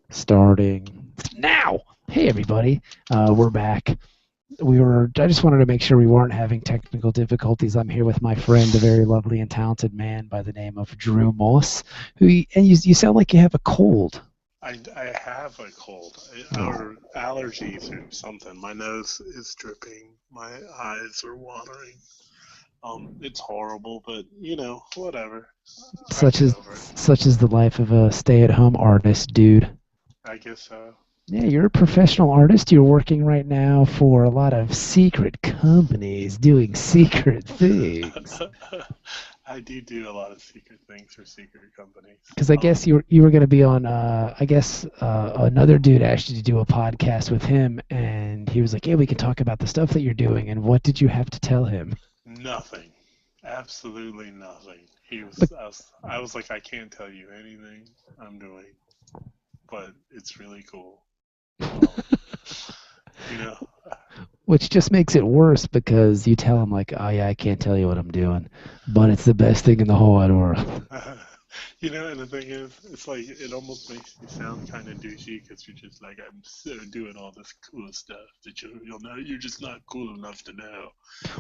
Starting now. Hey everybody, we're back. I just wanted to make sure we weren't having technical difficulties. I'm here with my friend, a very lovely and talented man by the name of Drew Moss. And you sound like you have a cold. I have a cold Oh, or allergies or something. My nose is dripping. My eyes are watering. It's horrible, but whatever. I such get is over it. such is the life of a stay-at-home artist, dude. I guess so. Yeah, you're a professional artist. You're working right now for a lot of secret companies doing secret things. I do a lot of secret things for secret companies. Because I guess you were going to be on. I guess another dude asked you to do a podcast with him, and he was like, "Yeah, we can talk about the stuff that you're doing." And what did you have to tell him? Nothing. Absolutely nothing. But I was like, I can't tell you anything I'm doing, but it's really cool. Um, you know, which just makes it worse because you tell him like, "Oh yeah, I can't tell you what I'm doing, but it's the best thing in the whole wide world." and the thing is, it's like it almost makes you sound kind of douchey because you're just like, I'm so doing all this cool stuff that you'll know you're just not cool enough to know.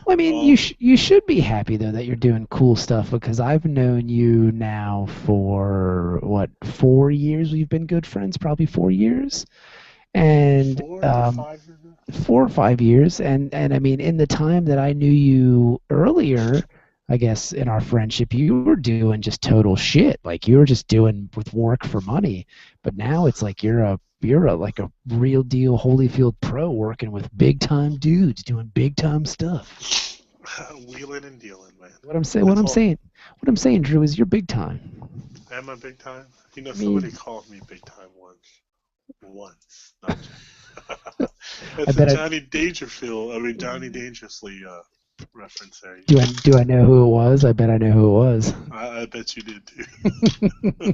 Well, I mean, Um, you should be happy though that you're doing cool stuff because I've known you now for what 4 years. We've been good friends, probably 4 years, and 4 to 5 years ago. 4 or 5 years, and I mean, in the time that I knew you earlier, I guess in our friendship, you were doing just total shit. Like you were just doing with work for money, but now it's like you're a like a real deal Holyfield pro working with big time dudes doing big time stuff. Wheeling and dealing, man. What I'm saying, what That's I'm all. saying, what I'm saying, Drew, is you're big time. Am I big time? I Somebody mean, called me big time once. Once. No, I'm joking. I It's a bet I Johnny Dangerfield. I mean Johnny Dangerously reference there. do I know who it was? I bet I know who it was. I bet you did too.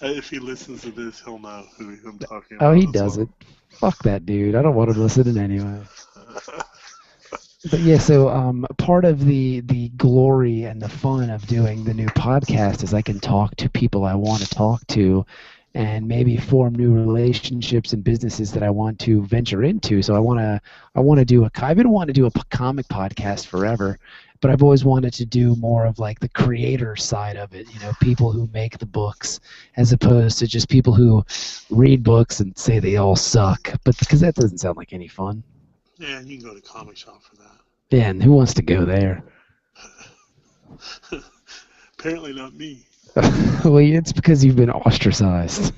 If he listens to this, he'll know who I'm talking Oh, he about as doesn't. well. Fuck that dude. I don't want him listening anyway. But yeah, so part of the glory and the fun of doing the new podcast is I can talk to people I want to talk to, and maybe form new relationships and businesses that I want to venture into. So I want to do I've been wanting to do a comic podcast forever, but I've always wanted to do more of like the creator side of it. You know, people who make the books as opposed to just people who read books and say they all suck. But because that doesn't sound like any fun. Yeah, you can go to comic shop for Yeah, and who wants to go there? that. Apparently not me. Well, it's because you've been ostracized.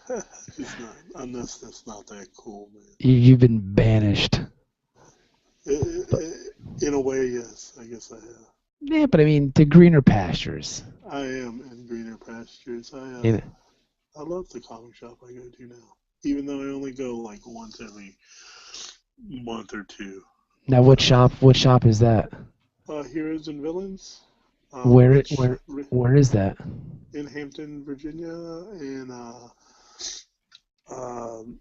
It's not unless that's not that cool, man. You've been banished. But In a way, yes, I guess I have. yeah, but I mean, to greener pastures. I am in greener pastures. You know. I love the comic shop I go to now, even though I only go like once every month or two. Now, But what shop is that? Heroes and Villains, Where Rich, where where is that? in Hampton, Virginia, and um,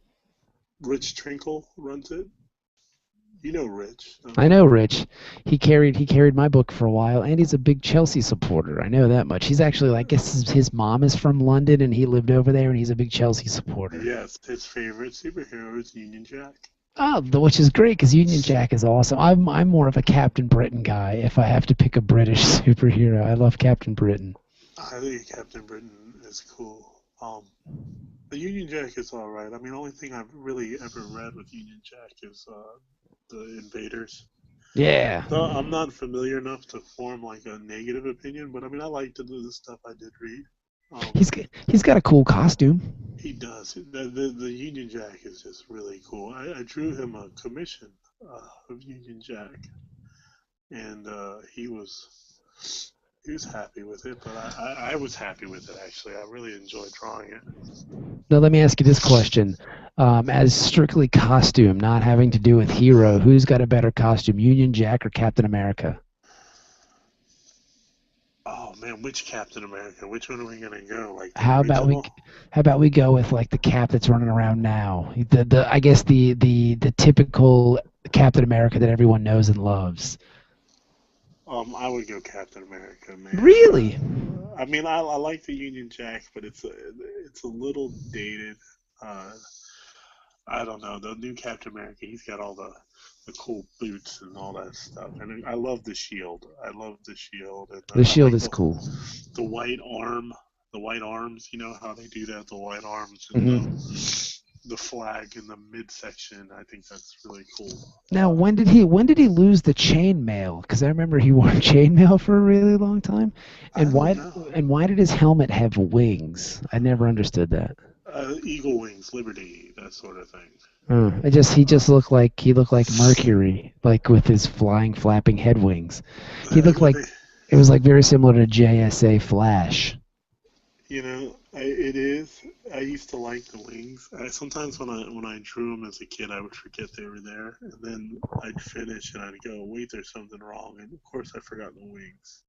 Rich Trinkle runs it. You know Rich, don't I you? know Rich. He carried my book for a while, and he's a big Chelsea supporter. I know that much. He's actually, I guess, his mom is from London, and he lived over there, and he's a big Chelsea supporter. Yes, his favorite superhero is Union Jack. Oh, which is great because Union Jack is awesome. I'm more of a Captain Britain guy. If I have to pick a British superhero, I love Captain Britain. I think Captain Britain is cool. The Union Jack is all right. I mean, the only thing I've really ever read with Union Jack is the Invaders. Yeah, So I'm not familiar enough to form like a negative opinion, but I mean, I like to do the stuff I did read. Um, he's got a cool costume. he does. The Union Jack is just really cool. I drew him a commission of Union Jack, and he was happy with it, but I was happy with it actually. I really enjoyed drawing it. Now let me ask you this question: as strictly costume, not having to do with hero, who's got a better costume, Union Jack or Captain America? Oh man, which Captain America? Which one are we gonna go? Like the How about we original? how about we go with like the Cap that's running around now? The I guess the typical Captain America that everyone knows and loves. I would go Captain America, man. Really? I mean, I like the Union Jack, but it's a little dated. Uh, I don't know. The new Captain America, he's got all the cool boots and all that stuff, and I love the shield. I love the shield, and The I shield like is cool. the white arm, the white arms. You know how they do that, the white arms and Hmm. the flag in the midsection. I think that's really cool. Now, when did he lose the chainmail? Because I remember he wore chainmail for a really long time. I And don't why know. and why did his helmet have wings? I never understood that. Eagle wings, liberty, that sort of thing. He Uh, just looked like Mercury, like with his flying, flapping head wings. He looked when like they, it was like very similar to JSA Flash. it is. I used to like the wings. Sometimes when I drew them as a kid, I would forget they were there, and then I'd finish and I'd go, "Wait, there's something wrong," and of course I forgot the wings.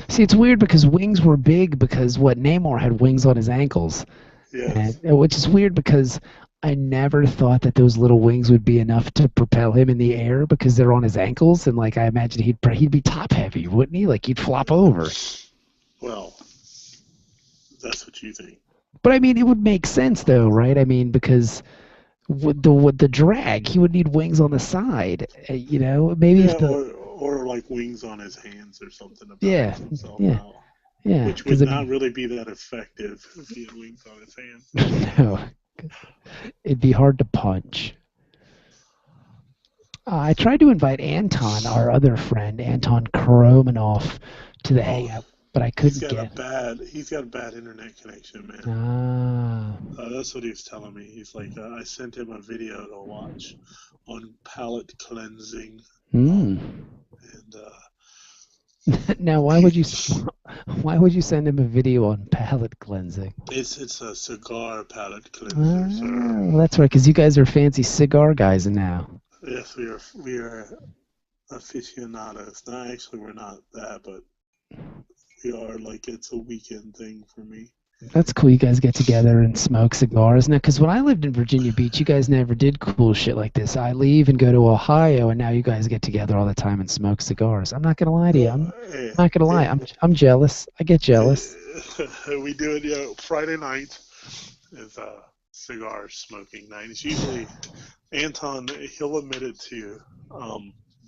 See, it's weird because wings were big because what Namor had wings on his ankles, and Yes. which is weird because I never thought that those little wings would be enough to propel him in the air because they're on his ankles, and like I imagine he'd be top heavy, wouldn't he? Like he'd flop over. Well, that's what you think. But I mean, it would make sense though, right? I mean, because with the drag, he would need wings on the side. Maybe if Yeah, the or like wings on his hands or something to yeah, balance himself yeah, out, yeah. which Because would I not mean, really be that effective if he had wings on his hands. no, it'd be hard to punch. I tried to invite Anton, our other friend, Anton Koromanoff, to the Oh, hangout, but I couldn't get. he's got a bad internet connection, man. Ah, That's what he was telling me. He's like, I sent him a video to watch on palate cleansing, um, hmm. and Now, he, why would you send him a video on palate cleansing? it's a cigar palate cleanser, sir. Ah, well, that's right, because you guys are fancy cigar guys now. Yes, we are aficionados. No, actually, we're not that, but we are. Like, it's a weekend thing for me. That's cool. You guys get together and smoke cigars now. Because when I lived in Virginia Beach, you guys never did cool shit like this. I leave and go to Ohio, and now you guys get together all the time and smoke cigars. I'm not gonna lie to you. I'm Hey, not gonna lie. hey, I'm jealous. I get jealous. we do it. Friday night is cigar smoking night. It's usually Anton. He'll admit it too.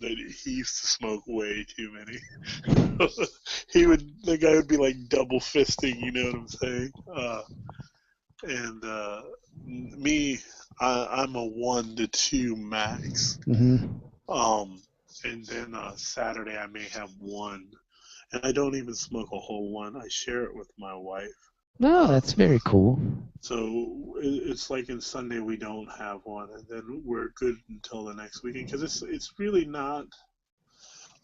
That he used to smoke way too many. The guy would be like double fisting. You know what I'm saying? And me, I'm a 1 to 2 max. Hmm. Um, and then Saturday I may have one, and I don't even smoke a whole one. I share it with my wife. No, Uh, that's very cool. so it's like in Sunday we don't have one, and then we're good until the next weekend because it's really not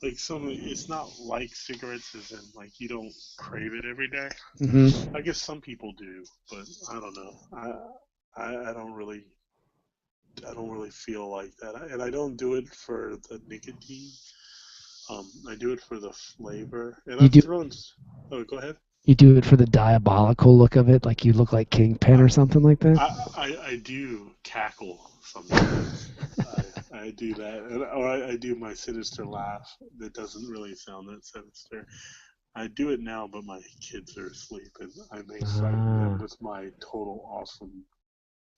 like it's not like cigarettes as in like you don't crave it every day. Hmm. I guess some people do, but I don't know. I I don't really feel like that, and I don't do it for the nicotine. I do it for the flavor, and You I've do thrown. Oh, go ahead. you do it for the diabolical look of it, like you look like Kingpin I or something like that. I do cackle sometimes. I do that, or I do my sinister laugh. That doesn't really sound that sinister. I do it now, but my kids are asleep, and I may frighten them Ah. with my total awesome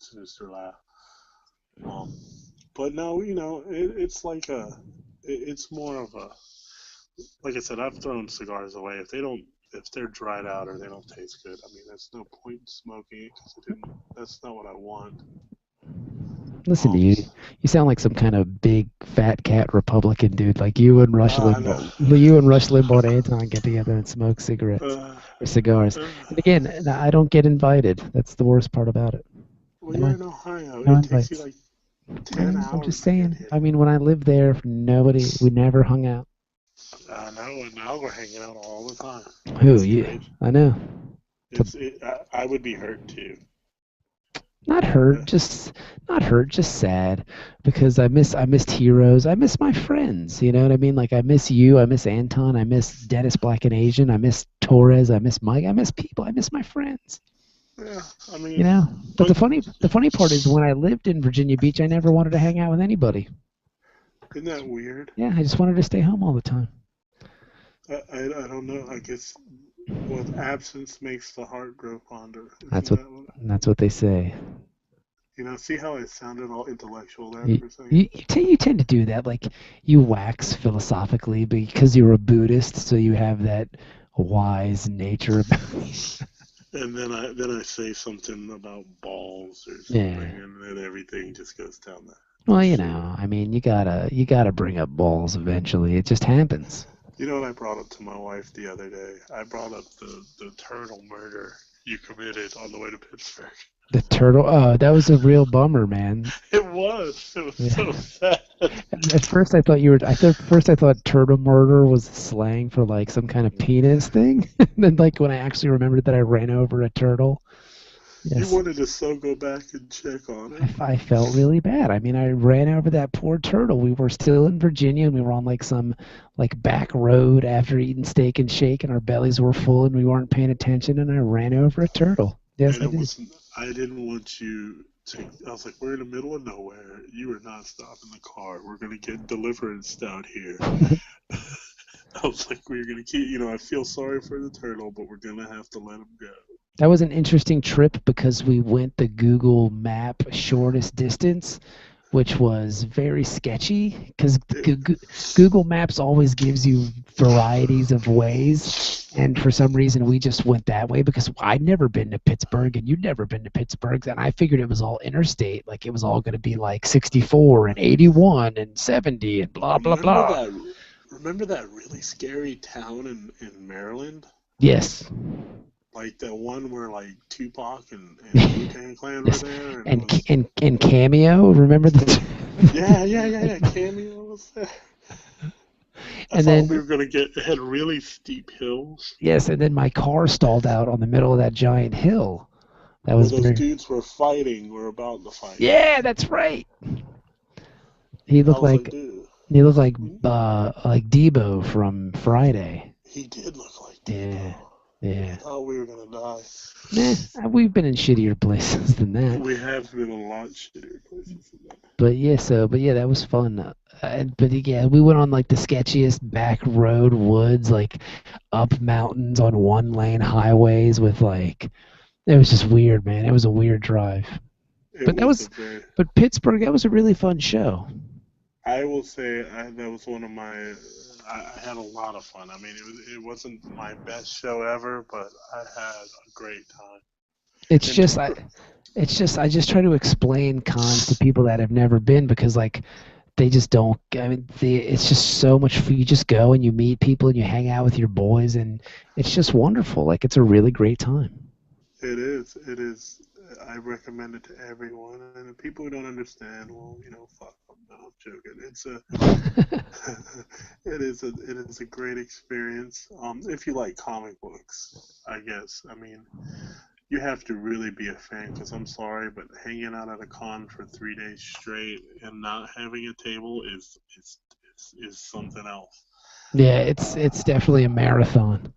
sinister laugh. Um, but no, it's like it's more of a, like I said, I've thrown cigars away if they're dried out or they don't taste good. I mean, there's no point in smoking it because that's not what I want. Listen to Um, you. You sound like some kind of big fat cat Republican dude. Like you and Rush I know. Limbaugh. You and Rush Limbaugh and Anton get together and smoke cigarettes Uh, or cigars. uh, And again, I don't get invited. That's the worst part about it. well, No, you're in Ohio. no It takes you invites. like 10 I'm just hours to get saying. here. I mean, when I lived there, we never hung out. I know, and now we're hanging out all the time. Who? It's You? great. I know. It's I would be hurt too. not Uh, hurt, just sad because I missed heroes. I miss my friends. You know what I mean? Like I miss you. I miss Anton. I miss Dennis Black and Asian. I miss Torres. I miss Mike. I miss people. I miss my friends. yeah, I You mean, know. But but the funny part is when I lived in Virginia Beach, I never wanted to hang out with anybody. isn't that weird? Yeah, I just wanted to stay home all the time. I don't know. I guess what absence makes the heart grow fonder. That's Isn't what that what? that's what they say. See how I sounded all intellectual there You for a second? you tend to do that, like you wax philosophically because you're a Buddhist, so you have that wise nature about And then I say something about balls or something, yeah. and then everything just goes down the Well, shitter. I mean, you gotta bring up balls eventually. It just happens. You know what I brought up to my wife the other day? I brought up the turtle murder you committed on the way to Pittsburgh. The turtle. Oh, that was a real bummer, man. It was. It was Yeah. so sad. At first, I thought you were. First, I thought turtle murder was slang for like some kind of penis thing. And then, like when I actually remembered that I ran over a turtle. You Yes, wanted to so go back and check on it. I felt really bad. I mean, I ran over that poor turtle. We were still in Virginia, and we were on like some like back road after eating steak and shake, and our bellies were full, and we weren't paying attention, and I ran over a turtle. Yes, And I it did. wasn't. I didn't want you to. I was like, we're in the middle of nowhere. You are not stopping the car. We're gonna get deliverance down here. I was like, we're gonna keep. I feel sorry for the turtle, but we're gonna have to let him go. That was an interesting trip because we went the Google Map shortest distance, which was very sketchy because It, Google Maps always gives you varieties of ways. And for some reason, we just went that way because I'd never been to Pittsburgh and you'd never been to Pittsburgh. And I figured it was all interstate. Like it was all going to be like 64 and 81 and 70 and blah, blah, remember blah. that? Remember that really scary town in Maryland? Yes. Like that one where like Tupac and Wu Tang Clan were Yes. there, and it And, was. and Cameo, remember the. Yeah. Cameo was there. I And thought we then were gonna get. It had really steep hills yes, and then my car stalled out on the middle of that giant hill. That where was those very. dudes were fighting. Were about to fight. Yeah, that's right. He I looked was like, like dude, he looked we, like Debo from Friday. he did look like Yeah, Debo. I yeah. thought we were gonna die. Nah, we've been in shittier places than that. We have been a lot shittier places than that. But yeah, that was fun. But yeah, we went on like the sketchiest back road woods, like up mountains on one lane highways with like it was just weird, man. It was a weird drive. It But that was a was very. but Pittsburgh, that was a really fun show. I will say that was one of my. I had a lot of fun. I mean, it wasn't my best show ever, but I had a great time. It's And just I just try to explain cons to people that have never been because like they just don't. I mean, it's just so much. You just go and you meet people and you hang out with your boys and it's just wonderful. Like it's a really great time. it is. It is. I recommend it to everyone, and if people who don't understand, well, fuck them. No, I'm joking. It is a great experience. If you like comic books, I guess. I mean, you have to really be a fan because I'm sorry, but hanging out at a con for 3 days straight and not having a table is something else. Yeah, it's Uh, definitely a marathon.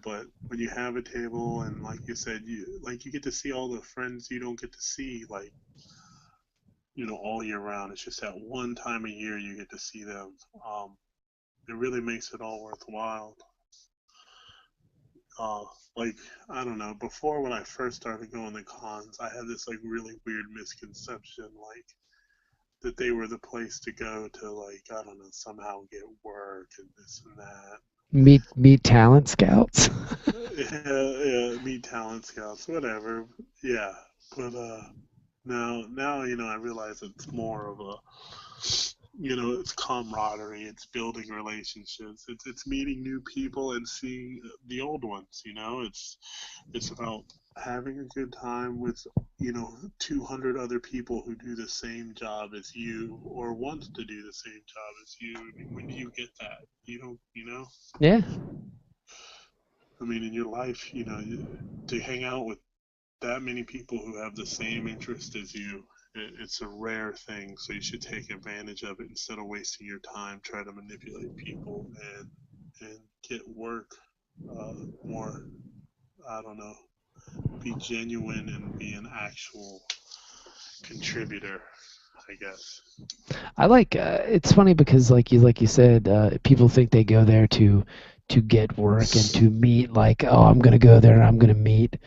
but when you have a table and like you said, you get to see all the friends you don't get to see all year round. It's just that one time a year you get to see them. It really makes it all worthwhile. Uh, like I don't know. Before when I first started going to cons, I had this like really weird misconception, like that they were the place to go to like I don't know somehow get work and this and that. Meet talent scouts. Yeah, meet talent scouts, whatever. Yeah, but now I realize it's more of a it's camaraderie, it's building relationships, it's meeting new people and seeing the old ones. It's about having a good time with 200 other people who do the same job as you or want to do the same job as you. I mean, when do you get that? You don't, Yeah. I mean, in your life, to hang out with that many people who have the same interest as you, it's a rare thing. So you should take advantage of it instead of wasting your time trying to manipulate people and get work more. I don't know. Be genuine and be an actual contributor. I guess. I like it's funny because like you said, people think they go there to get work and to meet like, oh, I'm gonna go there and I'm gonna meet,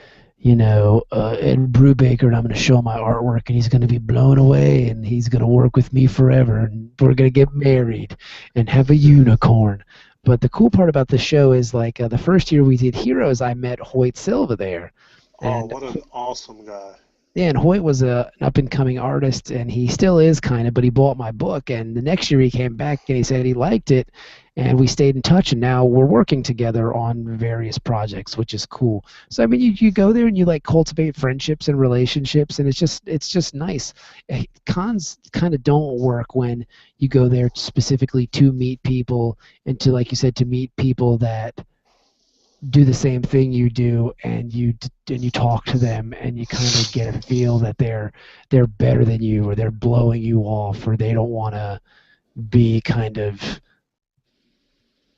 Ed Brubaker and I'm gonna show him my artwork and he's gonna be blown away and he's gonna work with me forever and we're gonna get married and have a unicorn. But the cool part about the show is like the first year we did Heroes, I met Hoyt Silva there, Oh, and what an awesome guy. yeah, and Hoyt was an up and coming artist, and he still is kind of. But he bought my book, and the next year he came back and he said he liked it, and we stayed in touch, and now we're working together on various projects, which is cool. So I mean, you go there and you like cultivate friendships and relationships, and it's just nice. Cons kind of don't work when you go there specifically to meet people and to, like you said, to meet people that do the same thing you do and you talk to them and you kind of get a feel that they're better than you or they're blowing you off or they don't want to be kind of,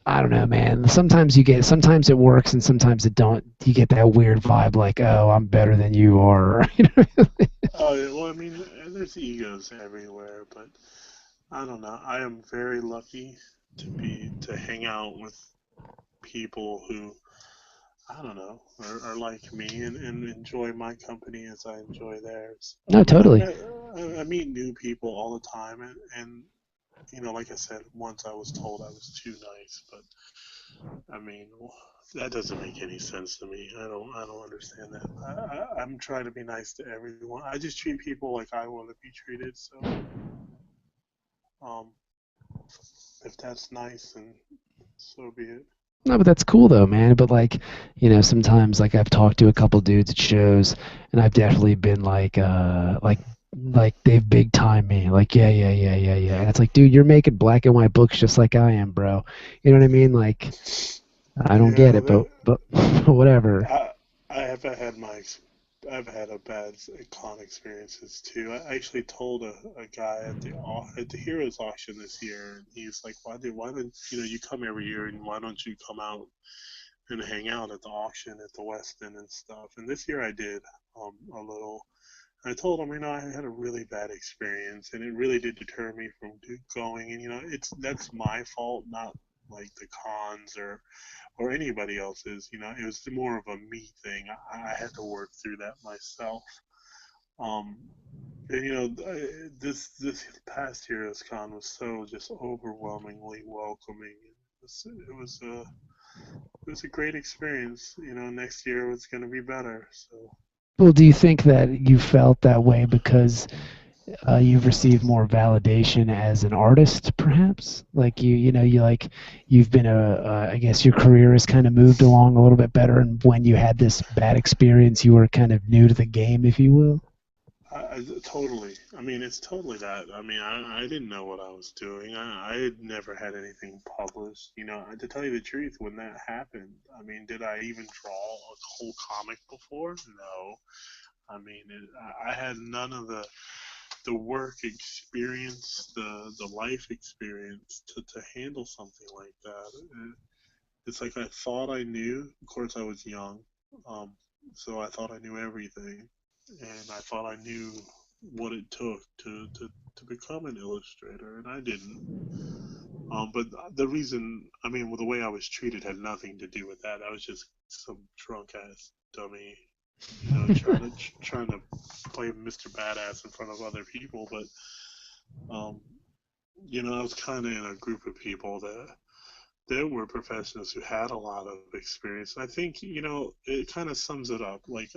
I don't know, man. Sometimes it works and sometimes it don't. You get that weird vibe like, oh, I'm better than you are. Oh, yeah, well, I mean, there's egos everywhere, but I don't know. I am very lucky to hang out with people who I don't know are like me and enjoy my company as I enjoy theirs. I No, mean, totally. I meet new people all the time, and like I said, once I was told I was too nice, but I mean, that doesn't make any sense to me. I don't understand that. I'm trying to be nice to everyone. I just treat people like I want to be treated. So, um, if that's nice, and so be it. No, but that's cool though, man. But like, sometimes like I've talked to a couple dudes at shows, and I've definitely been like they've big time me. Like, yeah, yeah, yeah, yeah, yeah. And it's like, dude, you're making black and white books just like I am, bro. You know what I mean? Like, I don't get Yeah, it, but whatever. I I have had I've had a bad con experiences too. I actually told a guy at the Heroes auction this year, and he's like, why don't you come every year, and why don't you come out and hang out at the auction at the West End and stuff? And this year I did a little. I told him, I had a really bad experience, and it really did deter me from going. And that's my fault, not like the cons or anybody else's. It was more of a me thing. I had to work through that myself. Um, and this past Heroes Con was so just overwhelmingly welcoming. It was a great experience. Next year it's going to be better. So Well, do you think that you felt that way because you've received more validation as an artist, perhaps? Like you've been I guess your career has kind of moved along a little bit better, and when you had this bad experience, you were kind of new to the game, if you will. totally. I mean, it's totally that. I mean, I didn't know what I was doing. I had never had anything published. To tell you the truth, when that happened, I mean, did I even draw a whole comic before? No. I mean, I had none of the work experience, the life experience to handle something like that. It's like I thought I knew. Of course, I was young, um, so I thought I knew everything, and I thought I knew what it took to become an illustrator, and I didn't. But the reason, I mean, well, the way I was treated had nothing to do with that. I was just some drunk ass dummy, trying to play Mr. Badass in front of other people. But um, I was kind of in a group of people that there were professionals who had a lot of experience. And I think, it kind of sums it up. Like,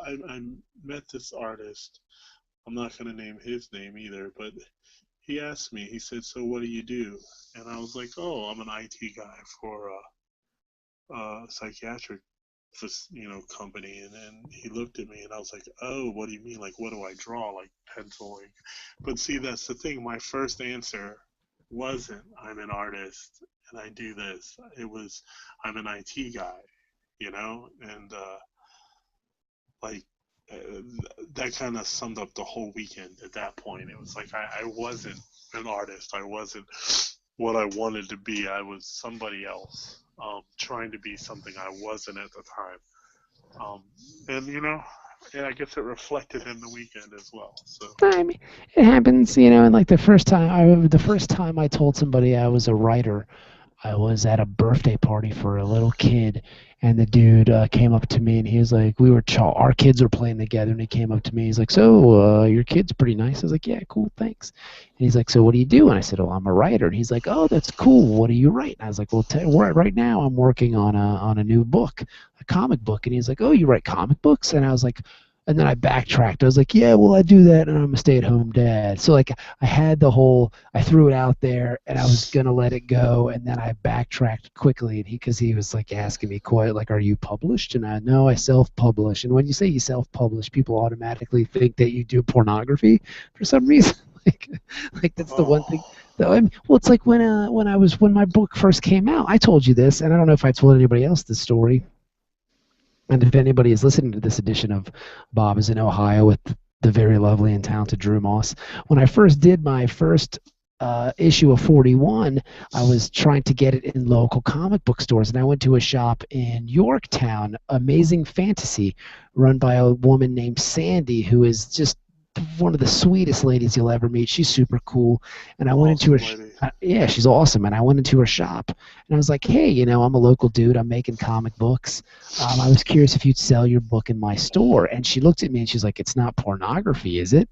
I met this artist. I'm not going to name his name either, but he asked me, he said, "So what do you do?" And I was like, "Oh, I'm an IT guy for a psychiatric company." And then he looked at me and I was like, "Oh, what do you mean? Like, what do I draw? Like penciling?" But see, that's the thing. My first answer wasn't, "I'm an artist and I do this." It was, "I'm an IT guy," and like, uh, that kind of summed up the whole weekend at that point. It was like I wasn't an artist. I wasn't what I wanted to be. I was somebody else, trying to be something I wasn't at the time. Um, and and I guess it reflected in the weekend as well. So, I mean, it happens, and like the first time I told somebody I was a writer, I was at a birthday party for a little kid, and the dude came up to me and he was like, our kids were playing together, and he came up to me. He's like, "So, your kid's pretty nice." I was like, "Yeah, cool, thanks." And he's like, "So, what do you do?" And I said, "Oh, I'm a writer." And he's like, "Oh, that's cool. What do you write?" And I was like, "Well, right now I'm working on a new book, a comic book." And he's like, "Oh, you write comic books?" And I was like, and then I backtracked. I was like, "Yeah, well, I do that, and I'm a stay-at-home dad." So like, I threw it out there and I was gonna let it go, and then I backtracked quickly, and because he was like asking me quite like, "Are you published?" And I know I self-publish. And when you say you self-publish, people automatically think that you do pornography for some reason. like, like that's the one thing. oh, Though, well, it's like when my book first came out. I told you this, and I don't know if I told anybody else this story. And if anybody is listening to this edition of Bob is in Ohio with the very lovely and talented Drew Moss, when I first did my first issue of 41, I was trying to get it in local comic book stores, and I went to a shop in Yorktown, Amazing Fantasy, run by a woman named Sandy, who is just one of the sweetest ladies you'll ever meet. She's super cool, and I went into her. awesome lady. Yeah, she's awesome, and I went into her shop, and I was like, "Hey, I'm a local dude. I'm making comic books. I was curious if you'd sell your book in my store." And she looked at me and she's like, "It's not pornography, is it?"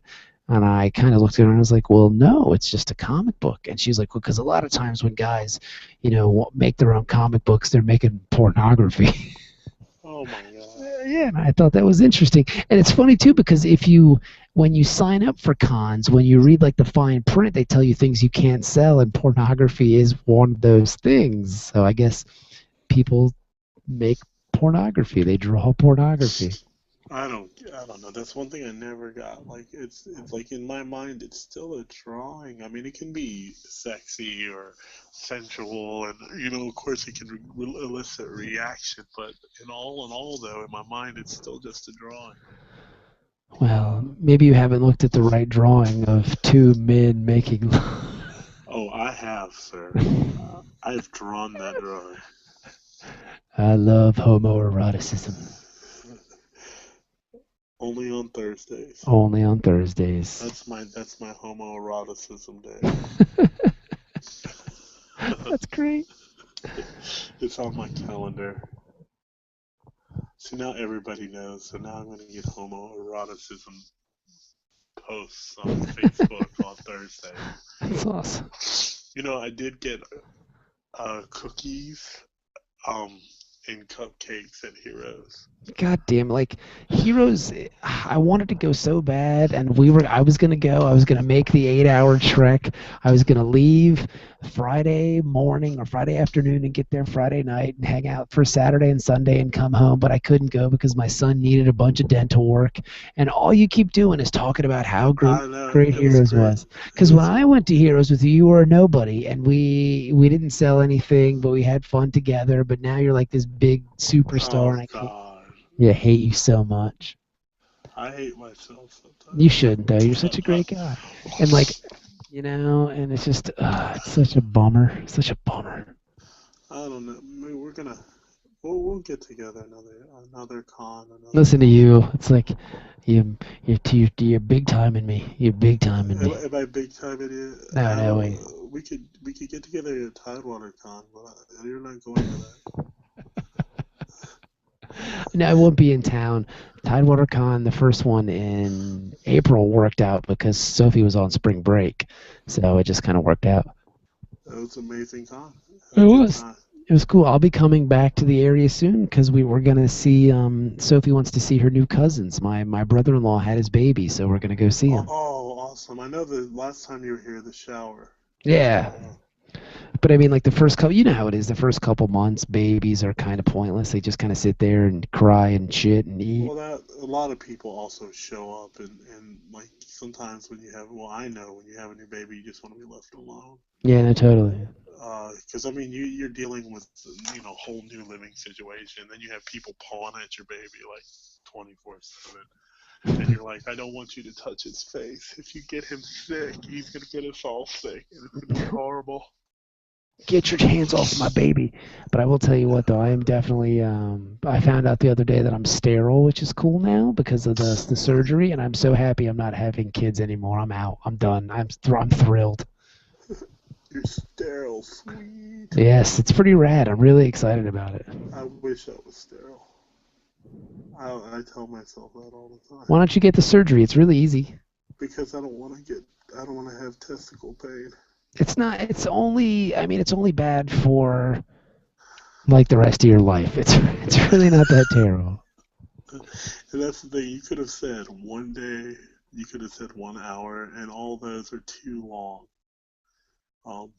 And I kind of looked at her and I was like, "Well, no, it's just a comic book." And she's like, "Well, because a lot of times when guys, make their own comic books, they're making pornography." Oh my god. Yeah, and I thought that was interesting. And it's funny too because when you sign up for cons, when you read like the fine print, they tell you things you can't sell, and pornography is one of those things. So I guess people make pornography. They draw pornography. I don't know. That's one thing I never got. Like it's like in my mind, it's still a drawing. I mean, it can be sexy or sensual, and of course, it can elicit reaction. But in all, though, in my mind, it's still just a drawing. Well, maybe you haven't looked at the right drawing of two men making love. Oh, I have, sir. I've drawn that drawing. I love homoeroticism. Only on Thursdays. Only on Thursdays. That's my homoeroticism day. That's great. It's on my calendar. See, now everybody knows. So now I'm going to get homoeroticism posts on Facebook on Thursday. That's awesome. I did get cookies um, and cupcakes at Heroes. God damn, like Heroes, I wanted to go so bad, and I was gonna go. I was gonna make the 8-hour trek. I was gonna leave Friday morning or Friday afternoon and get there Friday night and hang out for Saturday and Sunday and come home, but I couldn't go because my son needed a bunch of dental work. And all you keep doing is talking about how I know great it was Heroes great. was. Because when I went to Heroes with you, you were a nobody, and we didn't sell anything, but we had fun together. But now you're like this big superstar, Oh and I can't. God, Yeah, I hate you so much. I hate myself You sometimes. shouldn't, though. You're such a great guy. And like, and it's just, it's such a bummer. Such a bummer. I don't know. Maybe we'll get together another con another Listen to time. you. It's like you're big time in me. You're big time in me. Am I big time idiot? No, no, How wait. we could get together at Tidewater Con, but you're not going to that. No, I won't be in town. Tidewater Con, the first one in April, worked out because Sophie was on spring break, so it just kind of worked out. That was an amazing con. I It had a good was. time. It was cool. I'll be coming back to the area soon because we're gonna see. Sophie wants to see her new cousins. My brother-in-law had his baby, so we're gonna go see him. Oh, awesome! I know the last time you were here, the shower. Yeah, Uh, but I mean, like the first couple, you know how it is. The first couple months, babies are kind of pointless. They just kind of sit there and cry and shit and eat. well, that a lot of people also show up, and like sometimes when you have, well, I know when you have a new baby, you just want to be left alone. Yeah, no, totally. Because I mean, you're dealing with whole new living situation. Then you have people pawing at your baby like 24/7, and you're like, I don't want you to touch his face. If you get him sick, he's gonna get us all sick, and it's gonna be horrible. Get your hands off my baby. But I will tell you what, though, I am definitely. I found out the other day that I'm sterile, which is cool now because of the surgery, and I'm so happy I'm not having kids anymore. I'm out. I'm done. I'm thrilled. You're sterile, sweet. Yes, it's pretty rad. I'm really excited about it. I wish I was sterile. I tell myself that all the time Why don't you get the surgery? It's really easy. because I don't want to have testicle pain. It's not. It's only. I mean, it's only bad for like the rest of your life. It's really not that terrible. And that's the thing. You could have said one day, you could have said 1 hour, and all those are too long. Um,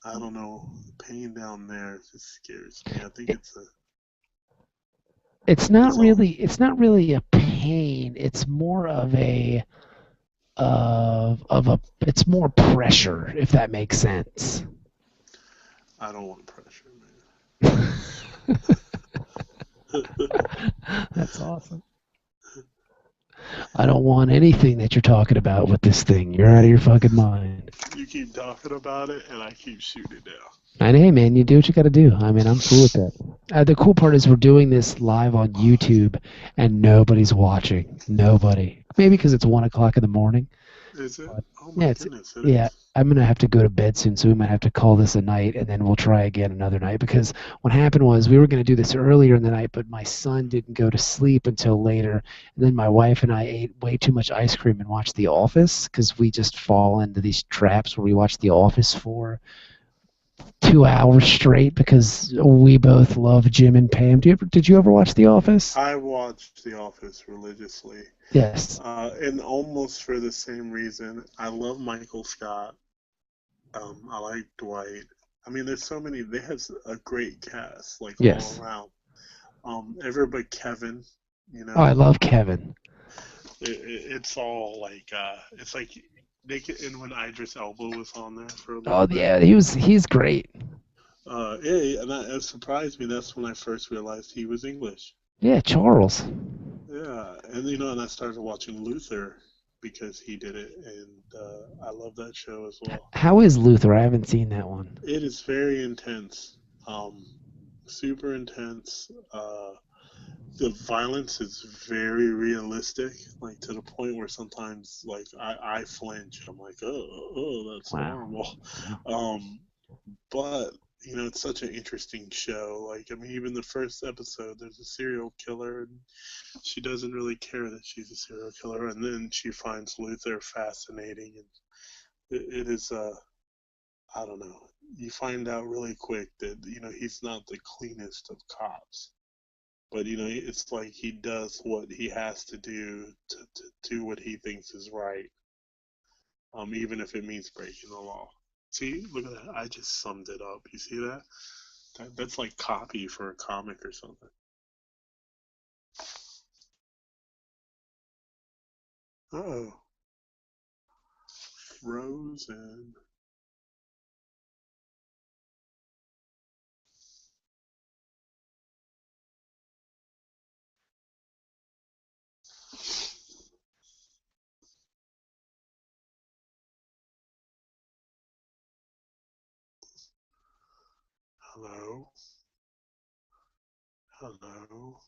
I don't know. The pain down there just scares me. I think It, it's a, it's not it's all. really. It's not really a pain. It's more of a. It's more pressure, if that makes sense. I don't want pressure, man. That's awesome. I don't want anything that you're talking about with this thing. You're out of your fucking mind. You keep talking about it, and I keep shooting it down. And hey, man, you do what you got to do. I mean, I'm cool with that. The cool part is we're doing this live on YouTube, and nobody's watching. Nobody. Maybe because it's 1 o'clock in the morning. Is it? But Oh yeah, my it's goodness, it yeah. is. I'm gonna have to go to bed soon, so we might have to call this a night, and then we'll try again another night. Because what happened was we were gonna do this earlier in the night, but my son didn't go to sleep until later, and then my wife and I ate way too much ice cream and watched The Office because we just fall into these traps where we watch The Office for 2 hours straight because we both love Jim and Pam. Did you ever watch The Office? I watched The Office religiously, Yes. and almost for the same reason. I love Michael Scott. I like Dwight. I mean, there's so many. They have a great cast, like all Yes. around. Everybody, Kevin. You Oh, I know, love Kevin. it's all like it's like they could, and when Idris Elba was on there for a little Oh bit. yeah, he's great. Yeah, and it surprised me. That's when I first realized he was English. Yeah, Charles. Yeah, and and I started watching Luther because he did it, and I love that show as well. How is Luther? I haven't seen that one. It is very intense, um, super intense. The violence is very realistic, like to the point where sometimes, like I flinch. I'm like, oh, that's Wow. horrible. Um, but it's such an interesting show. Like, I mean, even the first episode, there's a serial killer, and she doesn't really care that she's a serial killer, and then she finds Luther fascinating, and it is I don't know. You find out really quick that he's not the cleanest of cops, but it's like he does what he has to do to do what he thinks is right, even if it means breaking the law. See, look at that. I just summed it up. You see that? That's like copy for a comic or something. Oh, Frozen. Hello, hello.